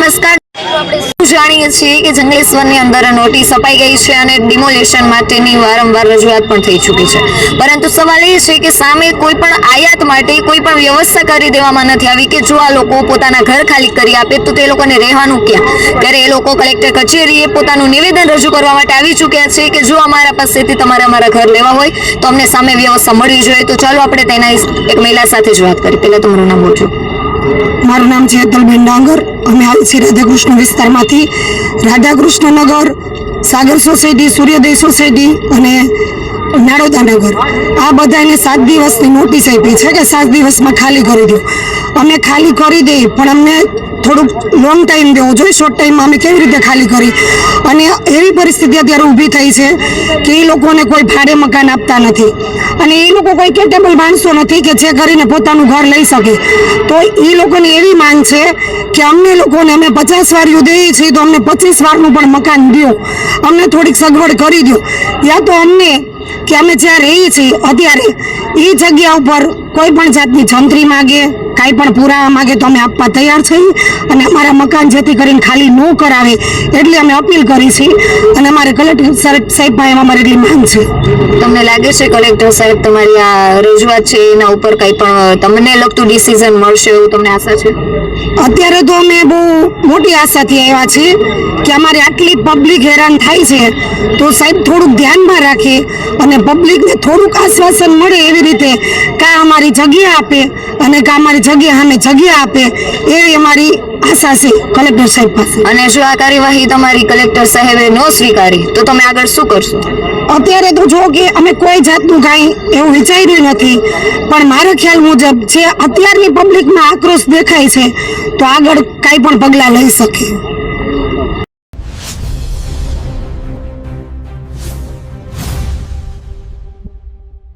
નમસ્કાર. આપણે જાણીએ છીએ કે જંગલેશ્વરની અંદર નોટિસ અપાઈ ગઈ છે અને ડિમોલેશન માટેની વારંવાર રજૂઆત પણ થઈ ચૂકી છે, પરંતુ સવાલ એ છે કે સામે કોઈ પણ આયાત માટે કોઈ પણ વ્યવસ્થા કરી દેવામાં નથી આવી કે જો આ લોકો પોતાના ઘર ખાલી કરી આપે તો તે લોકોને રહેવાનું ક્યાં. ત્યારે એ લોકો કલેક્ટર કચેરીએ પોતાનું નિવેદન રજૂ કરવા માટે આવી ચૂક્યા છે કે જો અમારા પાસેથી તમારે અમારા ઘર લેવા હોય તો અમને સામે વ્યવસ્થા મળવી જોઈએ. તો ચાલો આપણે તેના એક મહિલા સાથે જ વાત કરીએ. પહેલા તમારું નામ બોલજો. મારું નામ છે હેતલબેન ડાંગર. અમે આવી છીએ રાધાકૃષ્ણ વિસ્તારમાંથી. રાધાકૃષ્ણ નગર, સાગર સોસાયટી, સૂર્યોદય સોસાયટી અને નારોદા નગર, આ બધાને 7 દિવસની નોટિસ આપી છે કે 7 દિવસમાં ખાલી કરી દો. અમે ખાલી કરી દઈએ પણ અમને થોડુંક લોંગ ટાઈમ દેવો જોઈએ. શોર્ટ ટાઈમમાં અમે કેવી રીતે ખાલી કરી? અને એવી પરિસ્થિતિ અત્યારે ઊભી થઈ છે કે એ લોકોને કોઈ ભાડે મકાન આપતા નથી અને એ લોકો કોઈ કેટેબલ માણસો નથી કે જે કરીને પોતાનું ઘર લઈ શકે. તો એ લોકોની એવી માંગ છે કે અમને લોકોને અમે 50 વારિયું દઈએ છીએ તો અમને 25 વારનું પણ મકાન દો, અમને થોડીક સગવડ કરી દો. યા તો અમને કે અમે જ્યાં રહીએ છીએ અત્યારે એ જગ્યા ઉપર કોઈ પણ જાતની જંત્રી માગે, કાંઈ પણ પુરાવા માગે તો અમે આપવા તૈયાર છીએ અને અમારા મકાન જેથી કરીને ખાલી ન કરાવે એટલે અમે અપીલ કરી છે અને અમારે કલેક્ટર સાહેબ પાસે અમારી એટલી માંગ છે. તમને લાગે છે કલેક્ટર સાહેબ તમારી આ રજૂઆત છે એના ઉપર કંઈ પણ તમને લગતું ડિસિઝન મળશે એવું તમને આશા છે? અત્યારે તો અમે બહુ મોટી આશાથી આવ્યા છીએ કે અમારે આટલી પબ્લિક હેરાન થાય છે તો સાહેબ થોડુંક ધ્યાનમાં રાખે અને પબ્લિકને થોડુંક આશ્વાસન મળે એવી રીતે કાં અમારી જગ્યા આપે અને કાં અમારી જગ્યા સામે જગ્યા આપે એવી અમારી આશા છે કલેક્ટર સાહેબ પાસે. અને જો આ કાર્યવાહી તમારી કલેક્ટર સાહેબે ન સ્વીકારી તો તમે આગળ શું કરશો? અત્યારે તો જો કે અમે કોઈ જાતનું કાંઈ એવું વિચાર્યું નથી, પણ મારા ખ્યાલ મુજબ જે અત્યારની પબ્લિકમાં આક્રોશ દેખાય છે તો આગળ કાંઈ પણ પગલાં લઈ શકે.